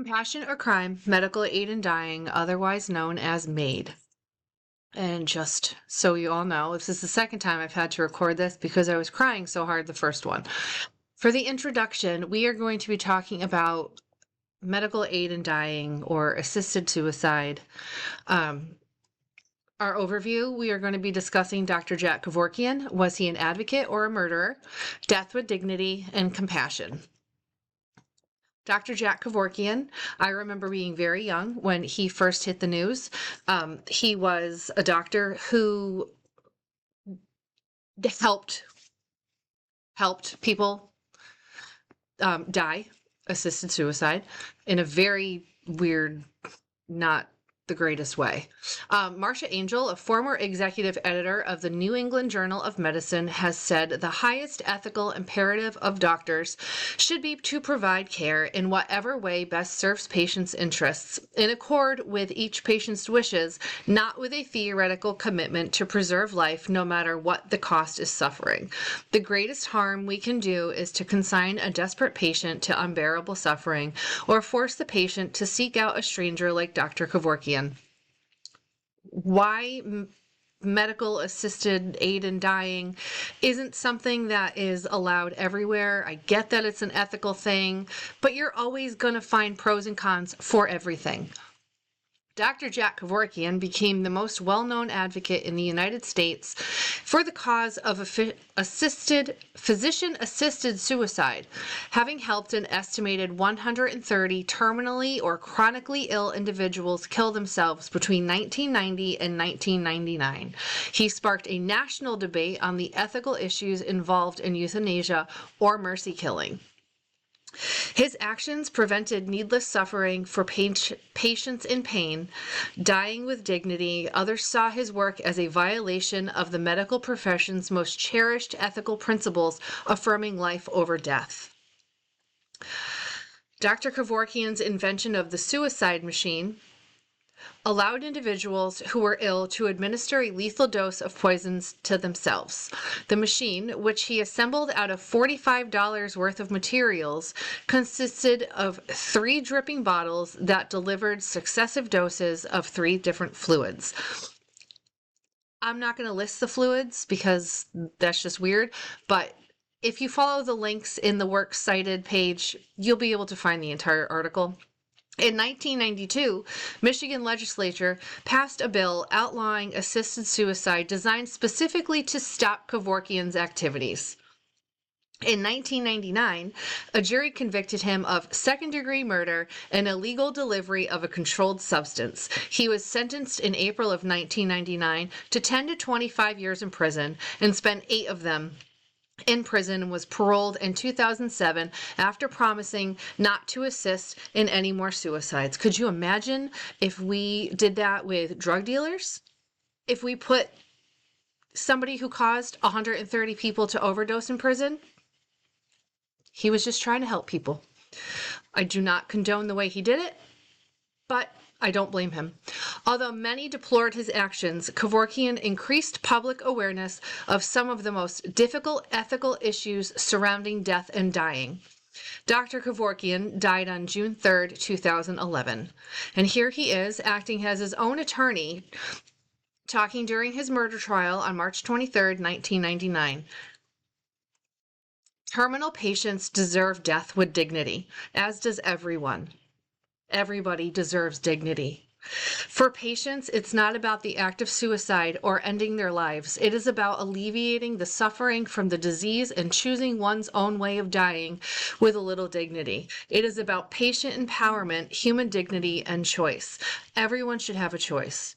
Compassion or Crime, Medical Aid in Dying, otherwise known as MAID. And just so you all know, this is the second time I've had to record this because I was crying so hard the first one. For the introduction, we are going to be talking about medical aid in dying or assisted suicide. Our overview, we are going to be discussing Dr. Jack Kevorkian. Was he an advocate or a murderer? Death with dignity and compassion. Dr. Jack Kevorkian, I remember being very young when he first hit the news. He was a doctor who helped people die, assisted suicide, in a very weird, not the greatest way. Marcia Angel, a former executive editor of the New England Journal of Medicine, has said the highest ethical imperative of doctors should be to provide care in whatever way best serves patients' interests, in accord with each patient's wishes, not with a theoretical commitment to preserve life no matter what the cost is suffering. The greatest harm we can do is to consign a desperate patient to unbearable suffering or force the patient to seek out a stranger like Dr. Kevorkian. Why medical assisted aid in dying isn't something that is allowed everywhere. I get that it's an ethical thing, but you're always going to find pros and cons for everything. Dr. Jack Kevorkian became the most well-known advocate in the United States for the cause of physician-assisted suicide, having helped an estimated 130 terminally or chronically ill individuals kill themselves between 1990 and 1999. He sparked a national debate on the ethical issues involved in euthanasia or mercy killing. His actions prevented needless suffering for patients in pain, dying with dignity. Others saw his work as a violation of the medical profession's most cherished ethical principles, affirming life over death. Dr. Kevorkian's invention of the suicide machine allowed individuals who were ill to administer a lethal dose of poisons to themselves. The machine, which he assembled out of $45 worth of materials, consisted of 3 dripping bottles that delivered successive doses of 3 different fluids. I'm not going to list the fluids because that's just weird, but if you follow the links in the works cited page, you'll be able to find the entire article. In 1992, Michigan legislature passed a bill outlawing assisted suicide designed specifically to stop Kevorkian's activities. In 1999, a jury convicted him of second-degree murder and illegal delivery of a controlled substance. He was sentenced in April of 1999 to 10 to 25 years in prison and spent 8 of them in prison and was paroled in 2007 after promising not to assist in any more suicides. Could you imagine if we did that with drug dealers? If we put somebody who caused 130 people to overdose in prison? He was just trying to help people. I do not condone the way he did it, but I don't blame him. Although many deplored his actions, Kevorkian increased public awareness of some of the most difficult ethical issues surrounding death and dying. Dr. Kevorkian died on June 3rd, 2011. And here he is, acting as his own attorney, talking during his murder trial on March 23rd, 1999. Terminal patients deserve death with dignity, as does everyone. Everybody deserves dignity. For patients, it's not about the act of suicide or ending their lives. It is about alleviating the suffering from the disease and choosing one's own way of dying with a little dignity. It is about patient empowerment, human dignity, and choice. Everyone should have a choice.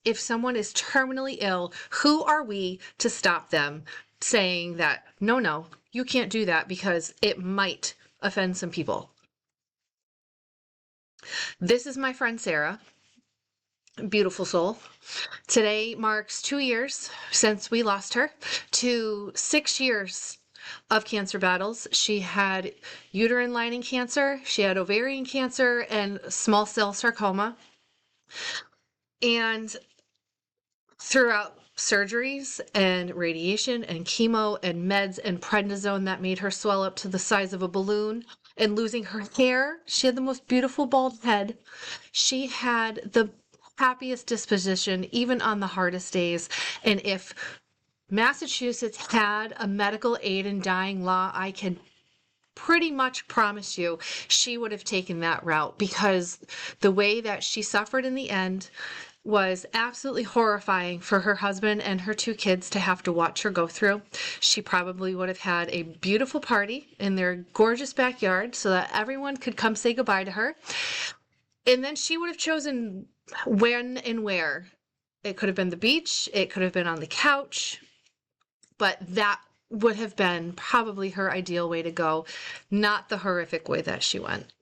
If someone is terminally ill, who are we to stop them saying that, no, you can't do that because it might offend some people? This is my friend Sarah, beautiful soul. Today marks 2 years since we lost her to 6 years of cancer battles. She had uterine lining cancer, she had ovarian cancer, and small cell sarcoma. And throughout surgeries and radiation and chemo and meds and prednisone that made her swell up to the size of a balloon, and losing her hair. She had the most beautiful bald head. She had the happiest disposition, even on the hardest days. And if Massachusetts had a medical aid in dying law, I can pretty much promise you she would have taken that route, because the way that she suffered in the end was absolutely horrifying for her husband and her 2 kids to have to watch her go through. She probably would have had a beautiful party in their gorgeous backyard so that everyone could come say goodbye to her. And then she would have chosen when and where. It could have been the beach, it could have been on the couch, but that would have been probably her ideal way to go, not the horrific way that she went.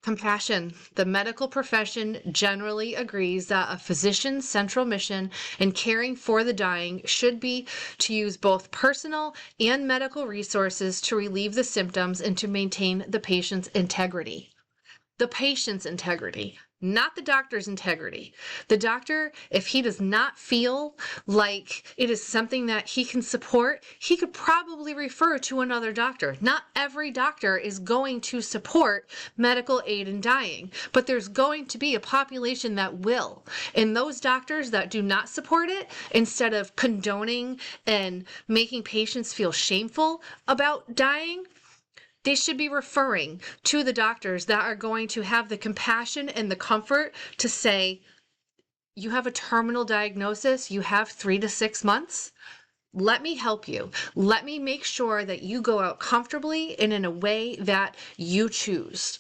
Compassion. The medical profession generally agrees that a physician's central mission in caring for the dying should be to use both personal and medical resources to relieve the symptoms and to maintain the patient's integrity. The patient's integrity, not the doctor's integrity. The doctor, if he does not feel like it is something that he can support, he could probably refer to another doctor. Not every doctor is going to support medical aid in dying, but there's going to be a population that will. And those doctors that do not support it, instead of condoning and making patients feel shameful about dying, they should be referring to the doctors that are going to have the compassion and the comfort to say, you have a terminal diagnosis, you have 3 to 6 months. Let me help you. Let me make sure that you go out comfortably and in a way that you choose.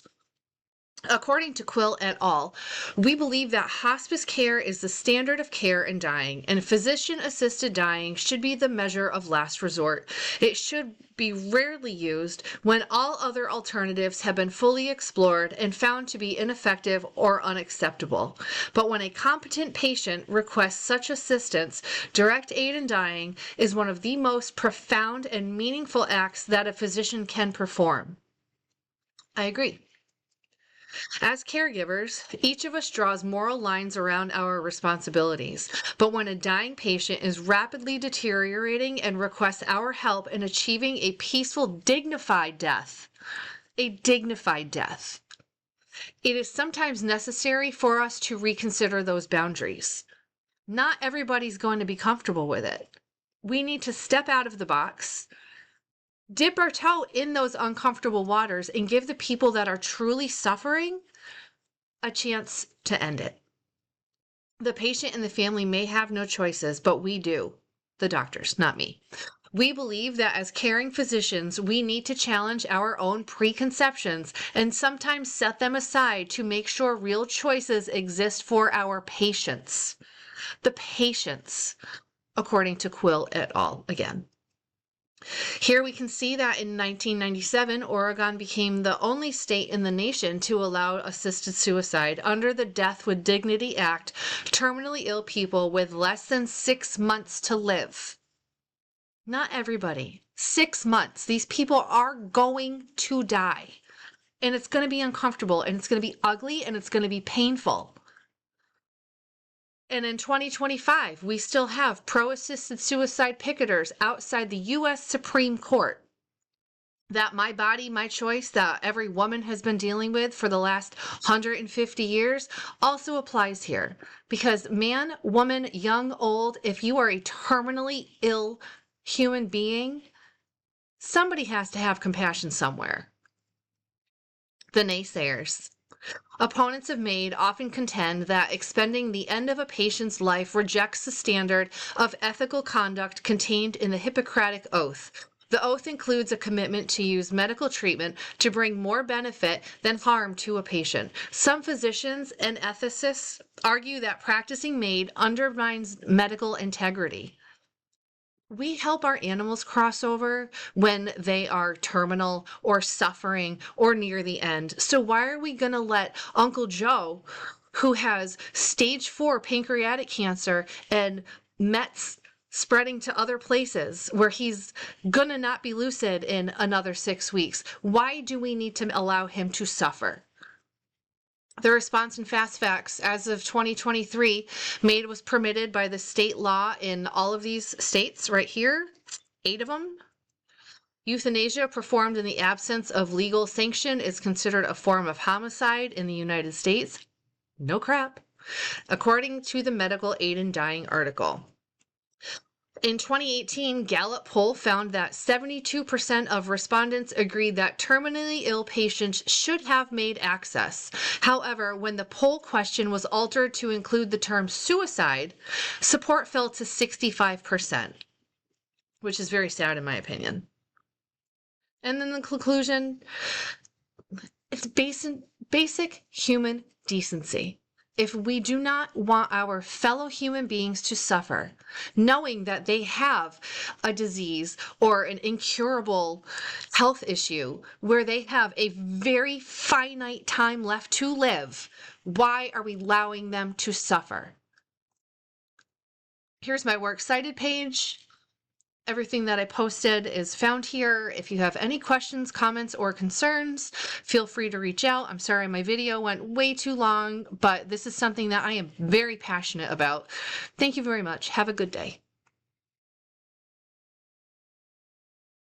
According to Quill et al., we believe that hospice care is the standard of care in dying, and physician-assisted dying should be the measure of last resort. It should be rarely used when all other alternatives have been fully explored and found to be ineffective or unacceptable. But when a competent patient requests such assistance, direct aid in dying is one of the most profound and meaningful acts that a physician can perform. I agree. As caregivers, each of us draws moral lines around our responsibilities. But when a dying patient is rapidly deteriorating and requests our help in achieving a peaceful, dignified death, it is sometimes necessary for us to reconsider those boundaries. Not everybody's going to be comfortable with it. We need to step out of the box, dip our toe in those uncomfortable waters, and give the people that are truly suffering a chance to end it. The patient and the family may have no choices, but we do. The doctors, not me. We believe that as caring physicians, we need to challenge our own preconceptions and sometimes set them aside to make sure real choices exist for our patients. The patients, according to Quill et al. Again. Here we can see that in 1997, Oregon became the only state in the nation to allow assisted suicide. Under the Death with Dignity Act, terminally ill people with less than 6 months to live. Not everybody. 6 months. These people are going to die. And it's going to be uncomfortable, and it's going to be ugly, and it's going to be painful. And in 2025, we still have pro-assisted suicide picketers outside the U.S. Supreme Court. That my body, my choice that every woman has been dealing with for the last 150 years also applies here. Because man, woman, young, old, if you are a terminally ill human being, somebody has to have compassion somewhere. The naysayers. Opponents of MAID often contend that expending the end of a patient's life rejects the standard of ethical conduct contained in the Hippocratic Oath. The oath includes a commitment to use medical treatment to bring more benefit than harm to a patient. Some physicians and ethicists argue that practicing MAID undermines medical integrity. We help our animals cross over when they are terminal or suffering or near the end. So why are we going to let Uncle Joe, who has stage 4 pancreatic cancer and Mets spreading to other places where he's going to not be lucid in another 6 weeks, why do we need to allow him to suffer? The response in Fast Facts, as of 2023, MAID was permitted by the state law in all of these states right here, 8 of them. Euthanasia performed in the absence of legal sanction is considered a form of homicide in the United States. No crap. According to the Medical Aid in Dying article. In 2018, Gallup poll found that 72% of respondents agreed that terminally ill patients should have MAID access. However, when the poll question was altered to include the term suicide, support fell to 65%, which is very sad in my opinion. And then the conclusion, it's basic human decency. If we do not want our fellow human beings to suffer, knowing that they have a disease or an incurable health issue where they have a very finite time left to live, why are we allowing them to suffer? Here's my works cited page. Everything that I posted is found here. If you have any questions, comments, or concerns, feel free to reach out. I'm sorry my video went way too long, but this is something that I am very passionate about. Thank you very much. Have a good day.